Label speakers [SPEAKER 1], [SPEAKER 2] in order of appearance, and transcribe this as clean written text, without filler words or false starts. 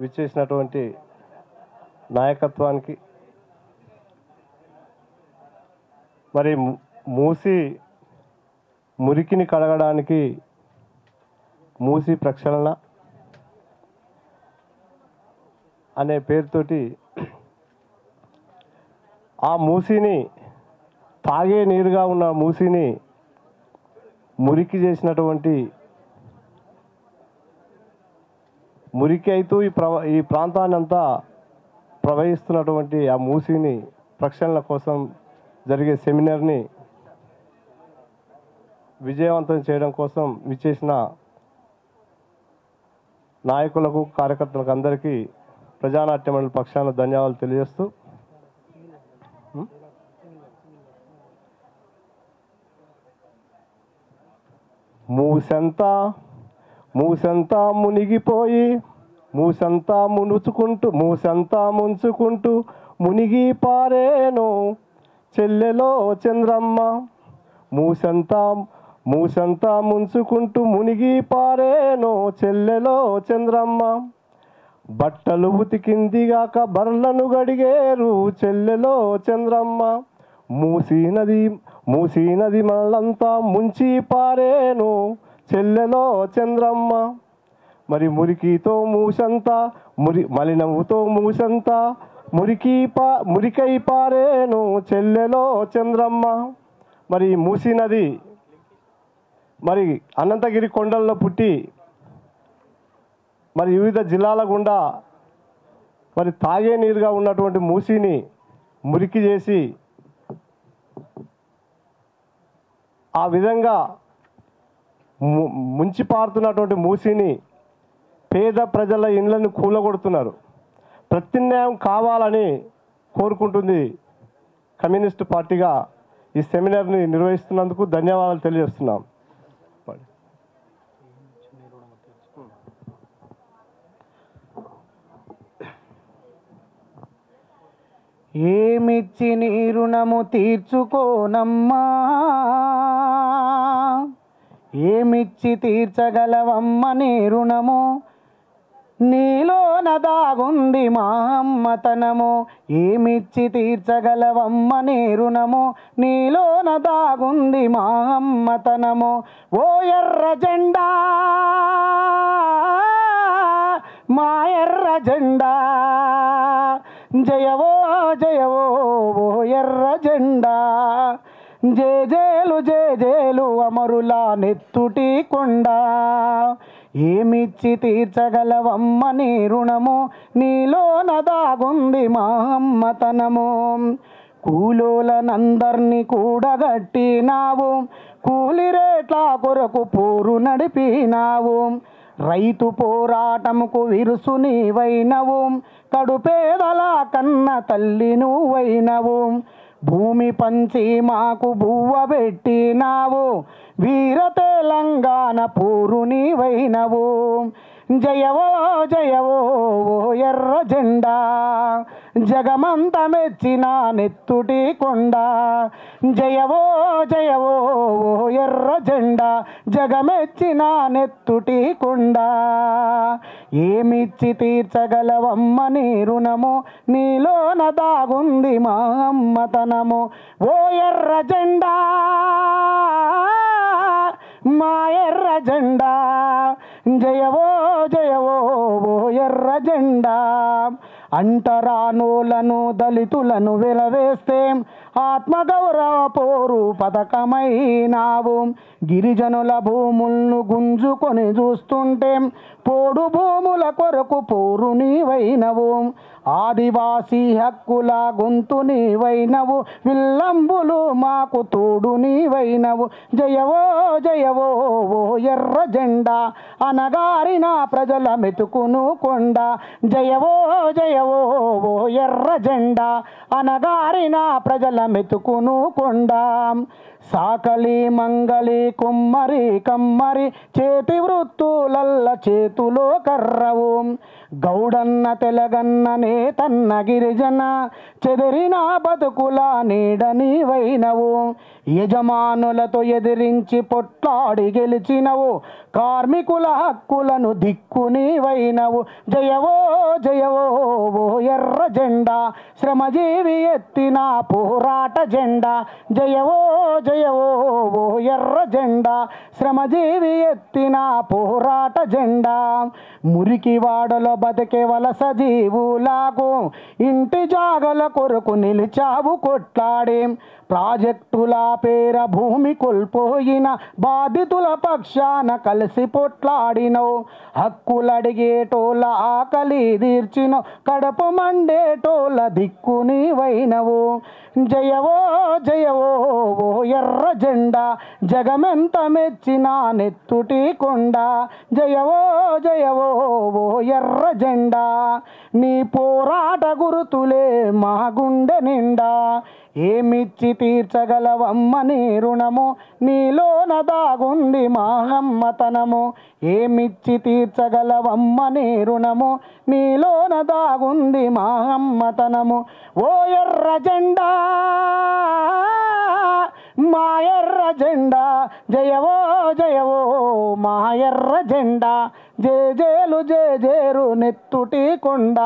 [SPEAKER 1] విచ్చేసినటువంటి నాయకత్వానికి మరి మూసి మురికిని కడగడానికి మూసి ప్రక్షాళన అనే పేరుతోటి ఆ మూసిని తాగే నీరుగా ఉన్న మూసిని మురికి చేసినటువంటి మురికి అయితూ ఈ ప్రాంతాన్ని అంతా ప్రవహిస్తున్నటువంటి ఆ మూసిని ప్రక్షాళన కోసం జరిగే సెమినార్ని విజయవంతం చేయడం కోసం విచ్చేసిన నాయకులకు కార్యకర్తలకు అందరికీ ప్రజానాట్య మండలి పక్షాన ధన్యవాదాలు తెలియజేస్తూ మూసంతా మునిగిపోయి మూసంతా ముంచుకుంటూ మునిగి పారేను చెల్లెలో చంద్రమ్మ మూసంతా ముంచుకుంటూ మునిగి పారేను చెల్లెలో చంద్రమ్మ బట్టలు ఉతికిందిగాక బర్లను గడిగేరు చెల్లెలో చంద్రమ్మ మూసీ నది మనలంతా ముంచి పారేను చెల్లెలో చంద్రమ్మ మరి మురికితో మూసంతా మలినముతో మూసంతా మురికై పారేను చెల్లెలో చంద్రమ్మ మరి మూసీ నది మరి అనంతగిరి కొండల్లో పుట్టి మరి వివిధ జిల్లాల గుండా మరి తాగే నీరుగా ఉన్నటువంటి మూసీని మురికి చేసి ఆ విధంగా ముంచి పారుతున్నటువంటి మూసీని పేద ప్రజల ఇండ్లను కూలగొడుతున్నారు. ప్రత్యామ్నాయం కావాలని కోరుకుంటుంది కమ్యూనిస్టు పార్టీగా ఈ సెమినార్ని నిర్వహిస్తున్నందుకు ధన్యవాదాలు తెలియజేస్తున్నాం.
[SPEAKER 2] ఏమిచ్చి నీ రుణము తీర్చుకోనమ్మా, ఏమిచ్చి తీర్చగలవమ్మ నీ రుణము, నీలోన దాగుంది మా అమ్మతనము. ఏమిచ్చి తీర్చగలవమ్మ నీ రుణము, నీలోన దాగుంది మా అమ్మతనము. ఓ ఎర్ర జెండా మా ఎర్ర జెండా, జయవో జయవో ఓ ఎర్ర జెండా. జేజేలు అమరుల నెత్తుటి కొండ. ఏమిచ్చి తీర్చగలవమ్మ నీ రుణము, నీలోన దాగుంది మా అమ్మతనము. కూలోలనందర్ని కూడగట్టినావు, కూలి రేట్ల కొరకు పోరు నడిపినావు. రైతు పోరాటముకు విరుసు నీవైనవు, కడుపేదల కన్న తల్లి నువ్వైనవు. భూమి పంచి మాకు బువ్వ పెట్టినావు, వీర తెలంగాణ పోరు నీవైనవు. జయవో జయవో ఓ ఎర్ర జెండా, జగమంత మెచ్చిన నెత్తుటి కొండ. జయవో జయవో ఓ ఎర్ర జెండా, జగమెచ్చిన నెత్తుటి కొండ. ఏమిచ్చి తీర్చగలవమ్మ నీ రుణము, నీలోన దాగుంది మా అమ్మతనము. ఓ ఎర్ర జెండా మా ఎర్ర జెండా, జయవో జయవో ఓ ఎర్ర జెండా. అంటరానోలను దళితులను వెలవేస్తే ఆత్మగౌరవ పోరు పథకమైనావు. గిరిజనుల భూములను గుంజుకొని చూస్తుంటే పోడు భూముల కొరకు పోరు నీవైనవు. ఆదివాసీ హక్కుల గొంతు నీవైనవు, విల్లంబులు మాకు తోడు నీవైనవు. జయవో జయవో ఓ ఎర్ర జెండా, అనగారిన ప్రజల మెతుకును కొండ. జయవో జయవో ఓ ఎర్ర జెండా, అనగారిన ప్రజల మెతుకును కొండ. సాకలి మంగలి కుమ్మరి కమ్మరి చేతి వృత్తులల్ల చేతులో కర్రవు. గౌడన్న తెలగన్న నేతన్న గిరిజన చెదిరిన బతుకుల నీడ నీవైనవు. యజమానులతో ఎదిరించి పొట్లాడి గెలిచినవు, కార్మికుల హక్కులను దిక్కు నీవైనవు జయవో జయవో ఓ ఎర్ర జెండా శ్రమజీవి ఎత్తిన పోరాట జెండా జయవో జయవో ఓ ఎర్ర జెండా శ్రమజీవి ఎత్తిన పోరాట జెండా మురికి వాడలో బతికే వలస జీవులాగు ఇంటి జాగల కొరకు నిలిచావు కొట్లాడే ప్రాజెక్టుల పేర భూమి కోల్పోయిన బాధితుల పక్షాన కలిసి పొట్లాడినవు హక్కులడిగేటోళ్ళ ఆకలి తీర్చినవు కడప మండేటోళ్ళ దిక్కు నీవైనవు జయవో జయవో ఓ ఎర్ర జెండా జగమెంత మెచ్చిన నెత్తుటి కొండ జయవో జయవో ఓ ఎర్ర జెండా నీ పోరాట గురుతులే మా గుండె నిండా ఏమిచ్చి తీర్చగలవమ్మ నీ రుణము నీలోన దాగుంది మా అమ్మతనము ఏమిచ్చి తీర్చగలవమ్మ నీ రుణము నీలోన దాగుంది మా అమ్మతనము ఓ ఎర్ర జెండా మా ఎర్ర జెండా జయవో జయవో మా ఎర్ర జెండా జేజేలు జేజేరు నెత్తుటి కొండ.